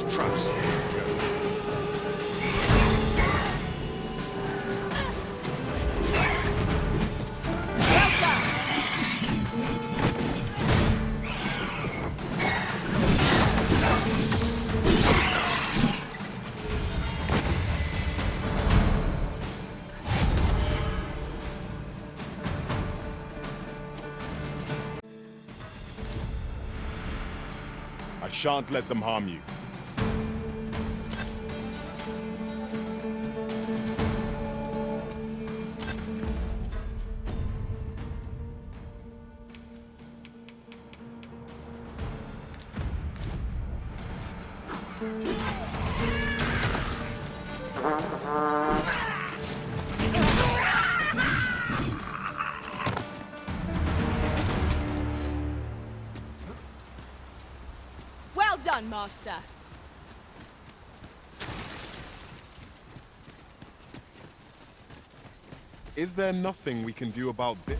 mistrust, Joe. I shan't let them harm you. Well done, Master. Is there nothing we can do about this?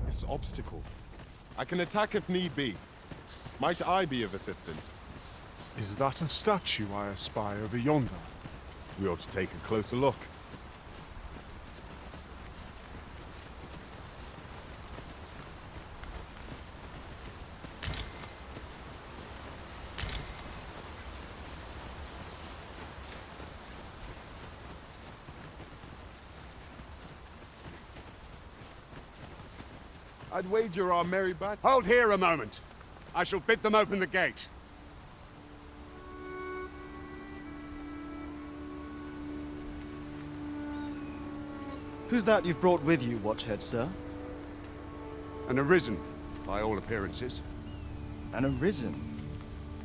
This obstacle. I can attack if need be. Might I be of assistance? Is that a statue I espy over yonder? We ought to take a closer look. I'd wager our merry bat. Hold here a moment. I shall bid them open the gate. Who's that you've brought with you, Watchhead, sir? An arisen, by all appearances. An arisen?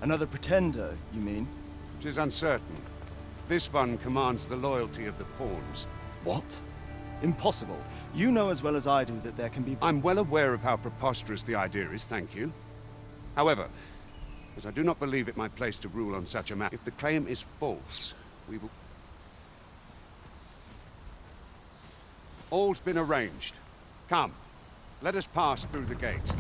Another pretender, you mean? 'Tis uncertain. This one commands the loyalty of the pawns. What? Impossible. You know as well as I do that there can be... I'm well aware of how preposterous the idea is, thank you. However, as I do not believe it my place to rule on such a matter, if the claim is false, we will... All's been arranged. Come, let us pass through the gate.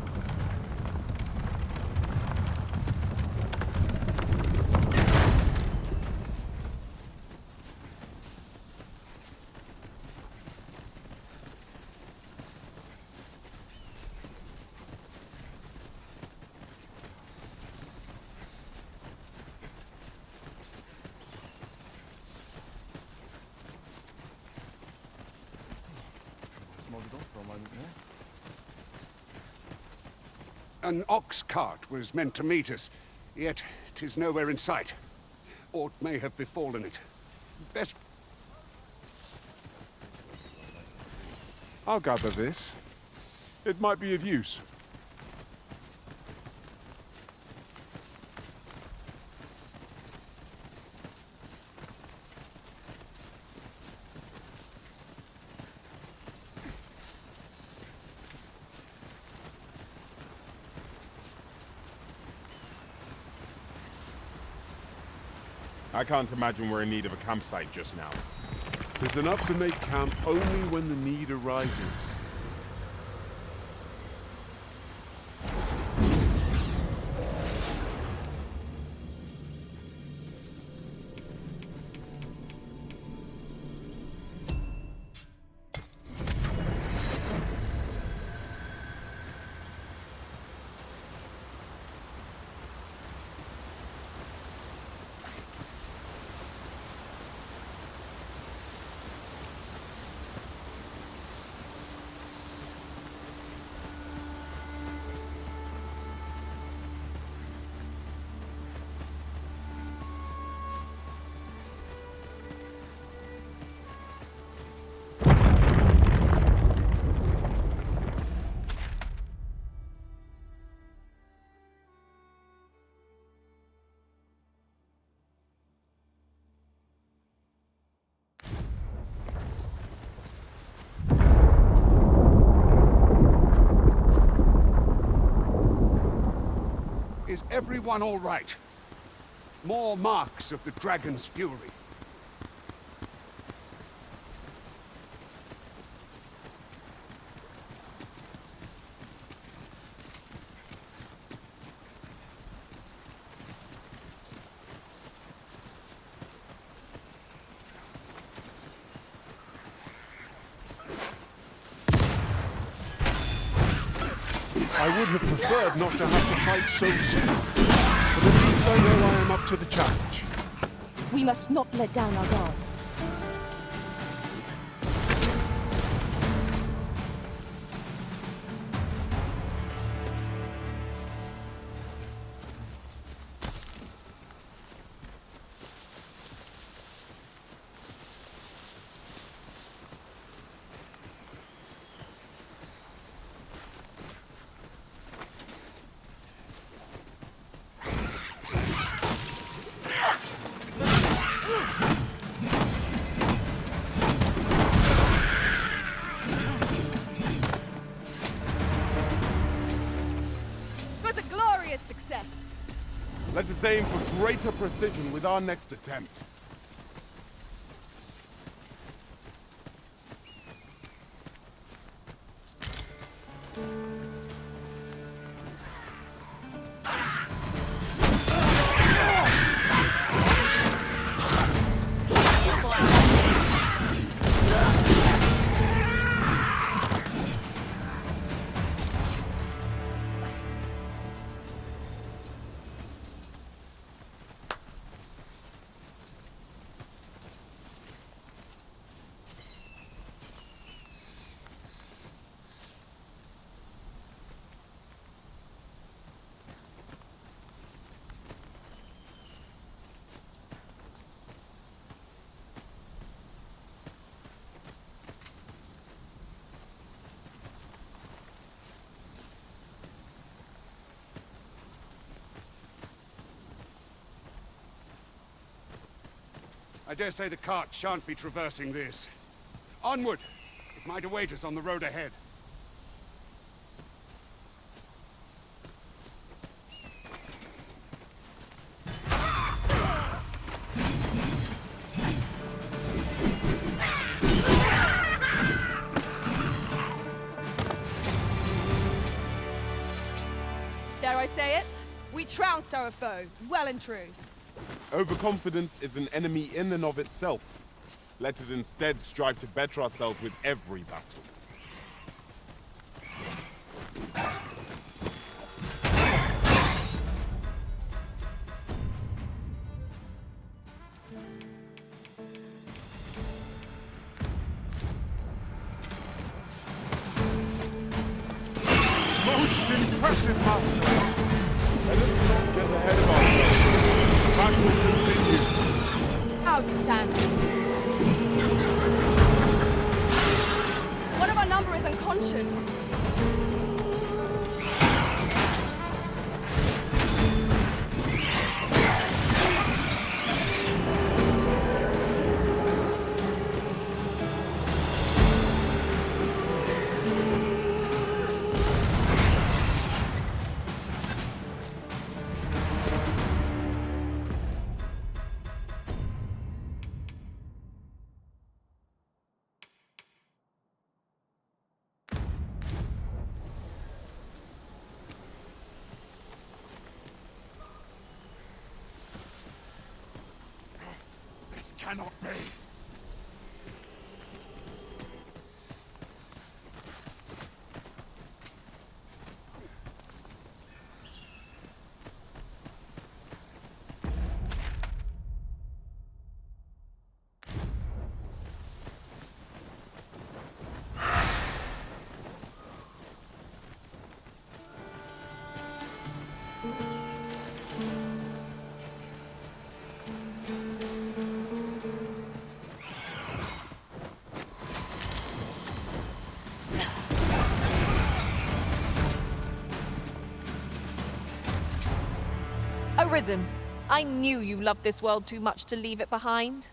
An ox cart was meant to meet us, yet 'tis nowhere in sight. Aught may have befallen it. Best... I'll gather this. It might be of use. I can't imagine we're in need of a campsite just now. 'Tis enough to make camp only when the need arises. Is everyone all right? More marks of the dragon's fury. I would have preferred not to have to fight so soon. But at least I know I am up to the challenge. We must not let down our guard. Success. Let us aim for greater precision with our next attempt. I dare say the cart shan't be traversing this. Onward! It might await us on the road ahead. Dare I say it? We trounced our foe, well and true. Overconfidence is an enemy in and of itself. Let us instead strive to better ourselves with every battle. Most impressive, Master! Let us not get ahead of ourselves. Battle continues. Outstanding. One of our number is unconscious. This cannot be! Arisen, I knew you loved this world too much to leave it behind.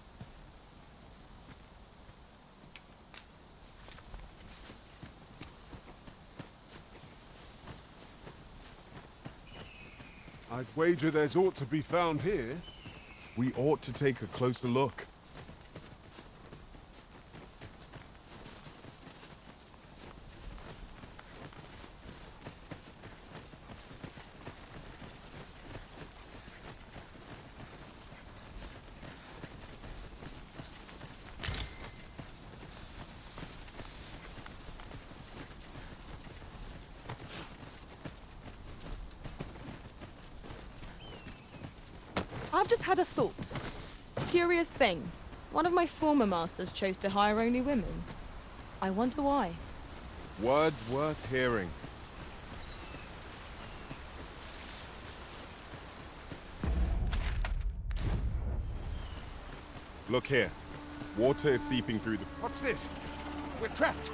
I'd wager there's aught to be found here. We ought to take a closer look. I've just had a thought. Curious thing. One of my former masters chose to hire only women. I wonder why. Words worth hearing. Look here. Water is seeping through the... What's this? We're trapped.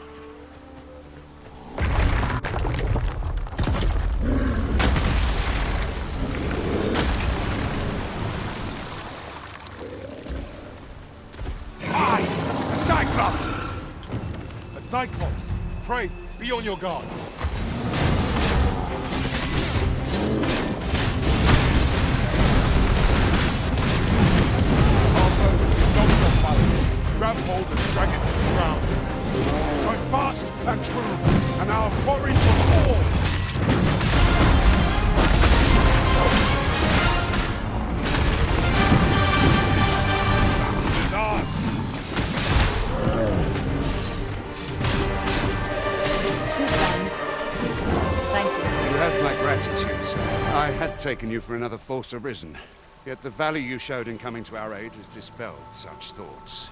A Cyclops! A Cyclops! Pray, be on your guard. Grab hold and drag it to the ground. Drive fast and true, and our quarry shall fall! It's ours! Tis done. Thank you. You have my gratitude, sir. I had taken you for another force arisen. Yet the value you showed in coming to our aid has dispelled such thoughts.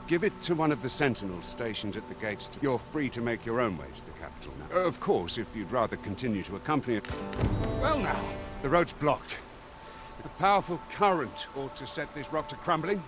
Give it to one of the sentinels stationed at the gates. You're free to make your own way to the capital now. Of course, if you'd rather continue to accompany it. Well now, the road's blocked. A powerful current ought to set this rock to crumbling.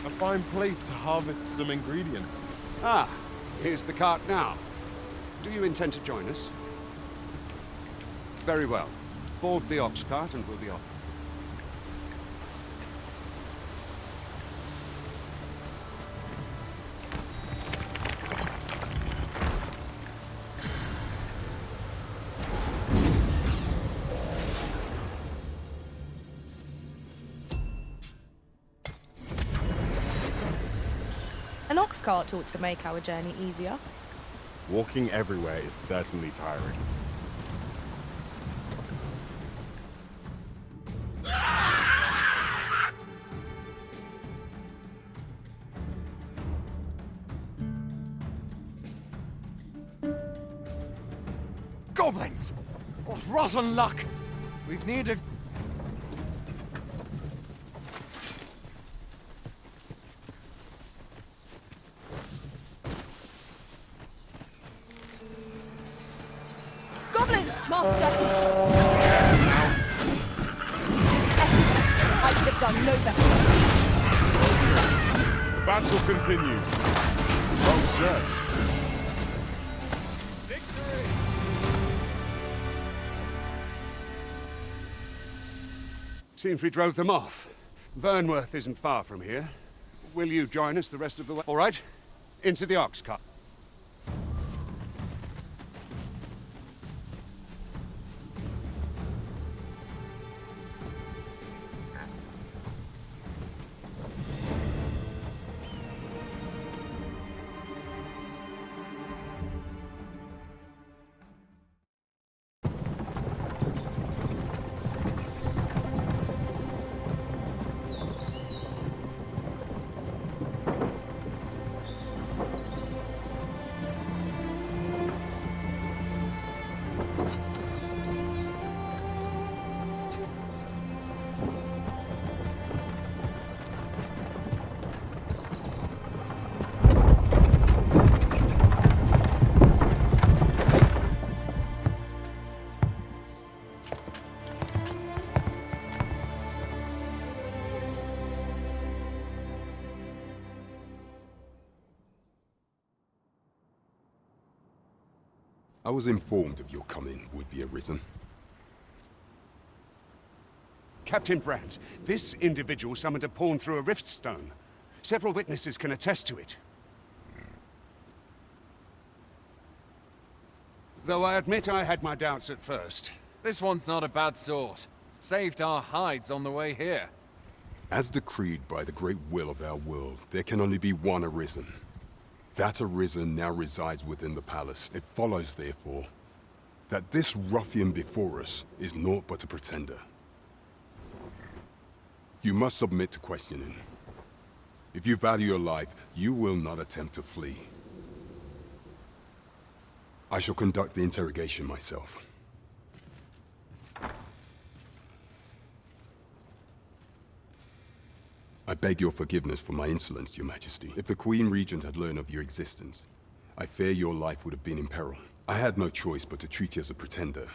A fine place to harvest some ingredients. Ah, here's the cart now. Do you intend to join us? Very well. Board the ox cart and we'll be off. An ox cart ought to make our journey easier. Walking everywhere is certainly tiring. Goblins! What rotten luck! We've needed... Goblins, Master! Excellent. I could have done no better. The battle continues. Well served. Seems we drove them off. Vernworth isn't far from here. Will you join us the rest of the way? All right. Into the ox cart. I was informed of your coming would be arisen. Captain Brandt, this individual summoned a pawn through a rift stone. Several witnesses can attest to it. Though I admit I had my doubts at first. This one's not a bad sort. Saved our hides on the way here. As decreed by the great will of our world, there can only be one arisen. That arisen now resides within the palace. It follows, therefore, that this ruffian before us is naught but a pretender. You must submit to questioning. If you value your life, you will not attempt to flee. I shall conduct the interrogation myself. I beg your forgiveness for my insolence, Your Majesty. If the Queen Regent had learned of your existence, I fear your life would have been in peril. I had no choice but to treat you as a pretender,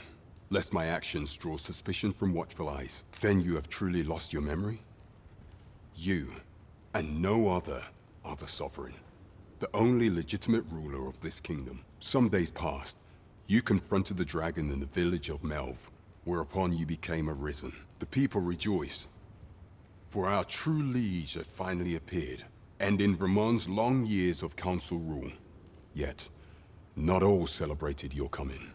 lest my actions draw suspicion from watchful eyes. Then you have truly lost your memory? You, and no other, are the Sovereign, the only legitimate ruler of this kingdom. Some days past, you confronted the dragon in the village of Melve, whereupon you became arisen. The people rejoiced, for our true liege had finally appeared, and in Vermon's long years of council rule. Yet, not all celebrated your coming.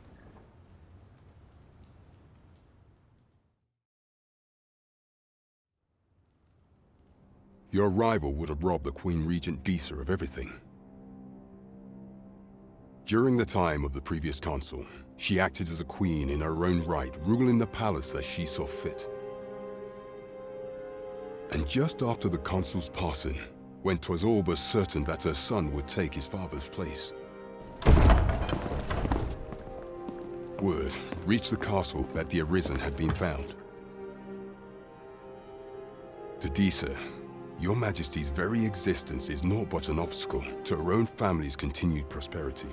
Your arrival would have robbed the Queen Regent Disa of everything. During the time of the previous council, she acted as a queen in her own right, ruling the palace as she saw fit. And just after the consul's passing, when 'twas all but certain that her son would take his father's place, word reached the castle that the Arisen had been found. To Disa, Your Majesty's very existence is naught but an obstacle to her own family's continued prosperity.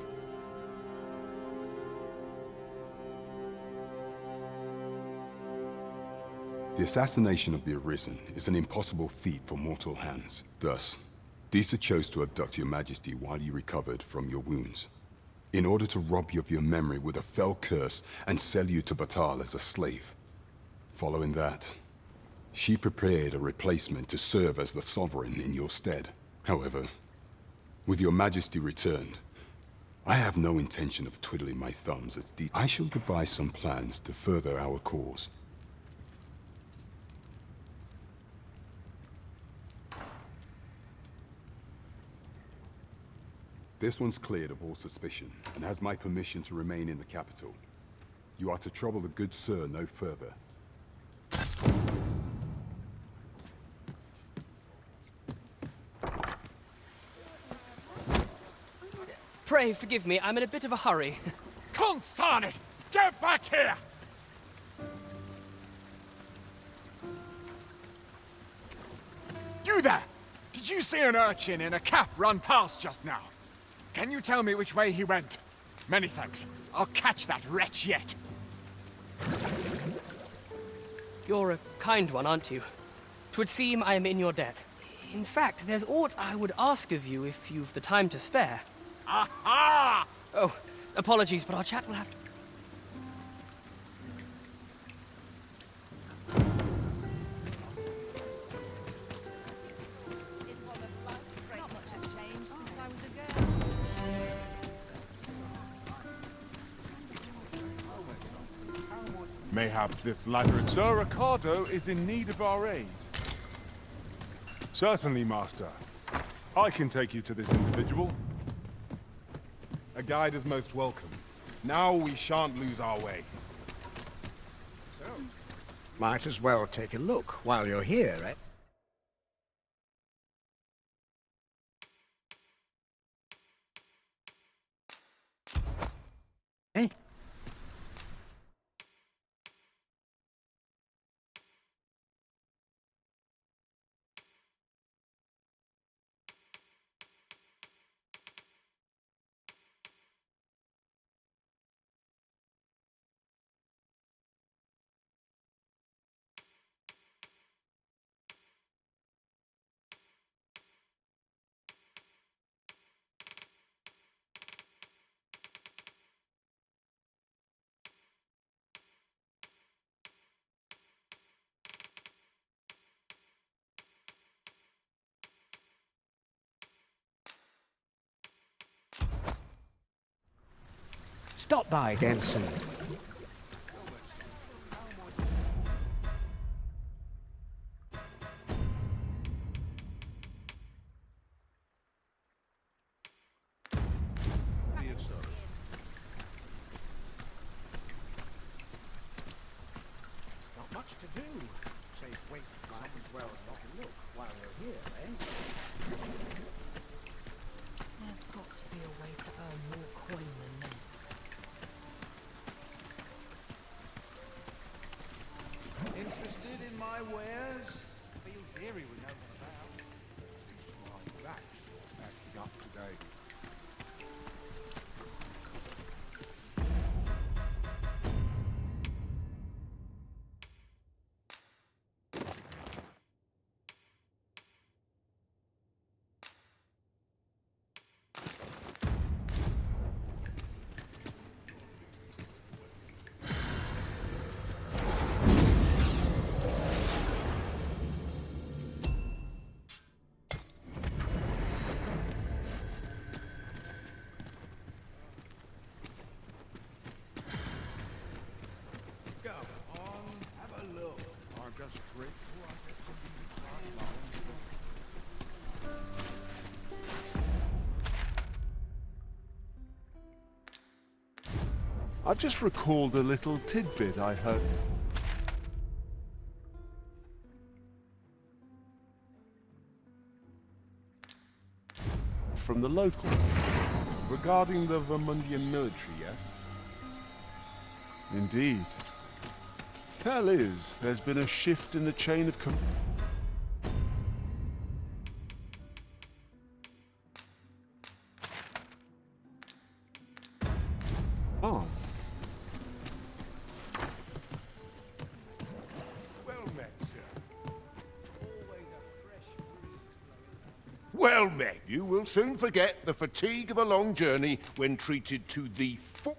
The assassination of the Arisen is an impossible feat for mortal hands. Thus, Disa chose to abduct Your Majesty while you recovered from your wounds, in order to rob you of your memory with a fell curse and sell you to Batal as a slave. Following that, she prepared a replacement to serve as the Sovereign in your stead. However, with Your Majesty returned, I have no intention of twiddling my thumbs as I shall devise some plans to further our cause. This one's cleared of all suspicion, and has my permission to remain in the capital. You are to trouble the good sir no further. Pray forgive me, I'm in a bit of a hurry. Consign it! Get back here! You there! Did you see an urchin in a cap run past just now? Can you tell me which way he went? Many thanks. I'll catch that wretch yet. You're a kind one, aren't you? 'Twould seem I am in your debt. In fact, there's aught I would ask of you if you've the time to spare. Aha! Oh, apologies, but our chat will have to... Mayhap this latter... Sir Ricardo is in need of our aid. Certainly, Master. I can take you to this individual. A guide is most welcome. Now we shan't lose our way. Might as well take a look while you're here, eh? Eh? Stop by again soon. Not much to do. Say, wait, might as well not look while you're here, eh? There's got to be a way to earn more coin than this. Interested in my wares? Feel theory we know what about. My back's acting up today. I've just recalled a little tidbit I heard from the local. Regarding the Vermundian military, yes? Indeed. Tell is, there's been a shift in the chain of command. Oh. Well met, sir. Always a fresh breeze. Well met. You will soon forget the fatigue of a long journey when treated to the full.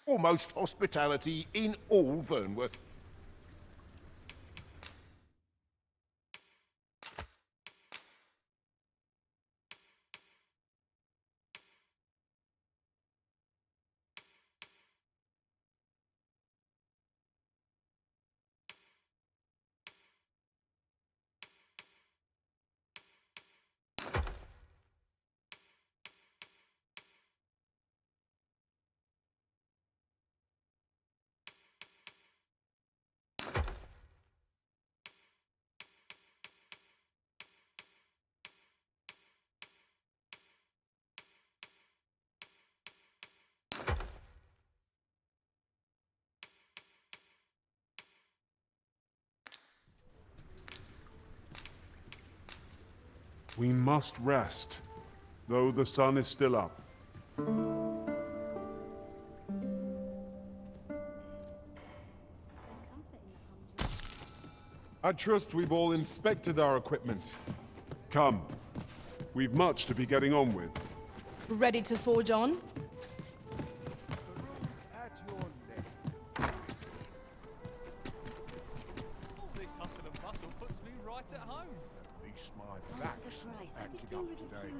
Almost hospitality in all Vernworth. We must rest, though the sun is still up. I trust we've all inspected our equipment. Come. We've much to be getting on with. Ready to forge on? At your neck. All this hustle and bustle puts me right at home. At least my back's acting up today.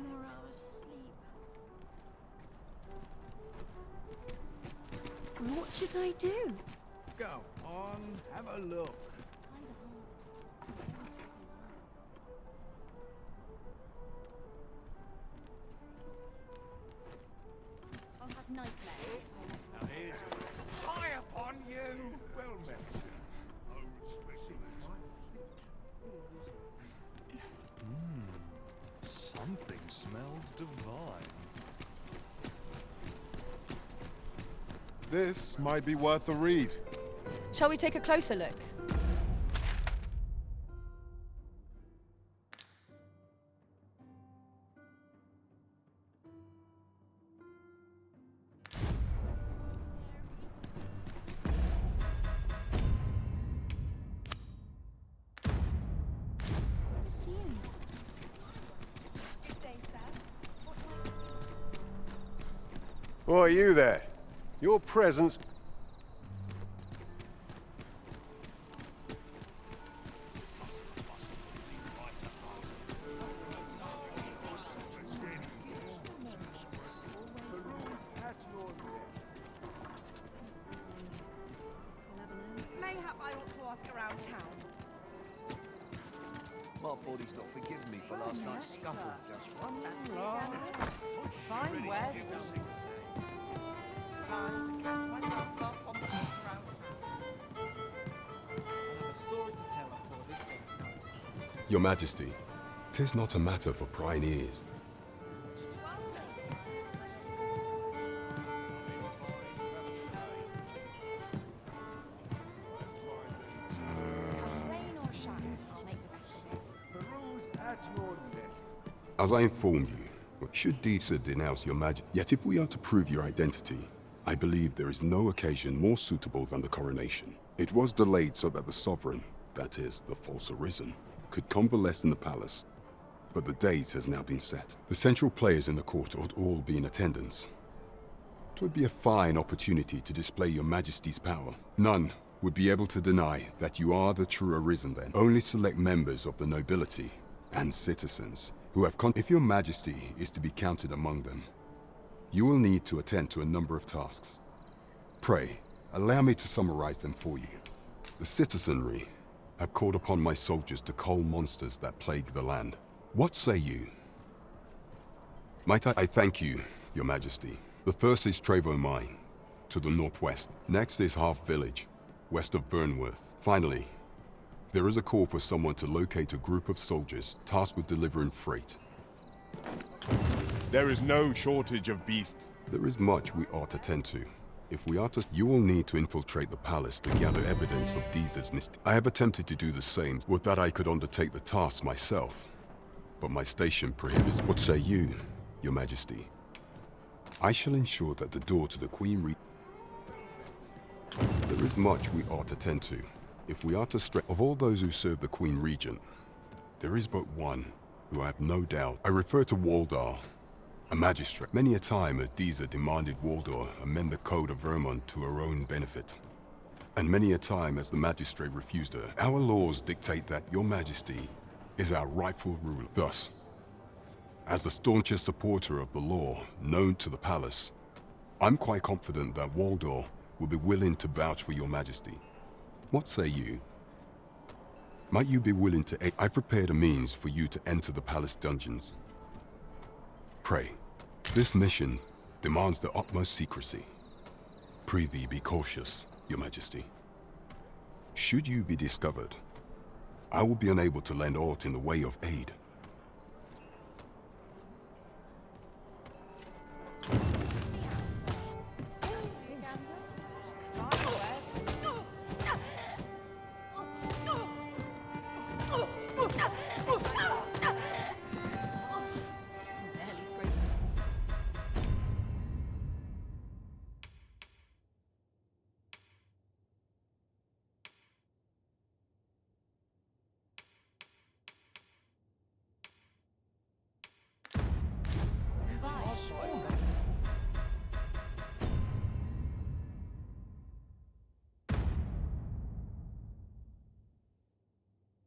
What should I do? Go on, have a look. I'll have nightmare. Now here's high upon you. Well met, sir. Something smells divine. This might be worth a read. Shall we take a closer look? Oh, are you there? Your presence... Mayhap I ought to ask around town. My body's not forgiven me for last night's scuffle. Just one Fine, where's time to catch myself up on the walk around town. I'll have a story to tell before this gets known. Your Majesty, 'tis not a matter for prying ears. As I informed you, should Disa denounce your majesty, yet if we are to prove your identity, I believe there is no occasion more suitable than the coronation. It was delayed so that the sovereign, that is, the false arisen, could convalesce in the palace. But the date has now been set. The central players in the court ought all be in attendance. It would be a fine opportunity to display your majesty's power. None would be able to deny that you are the true arisen then. Only select members of the nobility and citizens who have if your majesty is to be counted among them, you will need to attend to a number of tasks. Pray, allow me to summarize them for you. The citizenry have called upon my soldiers to cull monsters that plague the land. What say you? Might I thank you, your majesty. The first is Trevo Mine, to the northwest. Next is Half Village, west of Burnworth. Finally, there is a call for someone to locate a group of soldiers tasked with delivering freight. There is no shortage of beasts. There is much we ought to tend to. If we are to, you will need to infiltrate the palace to gather evidence of Disa's mistake. I have attempted to do the same. Would that I could undertake the task myself, but my station prohibits. What say you, your majesty? I shall ensure that the door to the Queen There is much we ought to tend to. If we are to of all those who serve the Queen Regent, there is but one who I have no doubt. I refer to Waldar, a magistrate. Many a time has Disa demanded Waldar amend the Code of Vermont to her own benefit. And many a time has the magistrate refused her. Our laws dictate that your majesty is our rightful ruler. Thus, as the staunchest supporter of the law known to the palace, I'm quite confident that Waldar will be willing to vouch for your majesty. What say you? Might you be willing to aid? I've prepared a means for you to enter the palace dungeons. Pray, this mission demands the utmost secrecy. Prithee be cautious, your majesty. Should you be discovered, I will be unable to lend aught in the way of aid.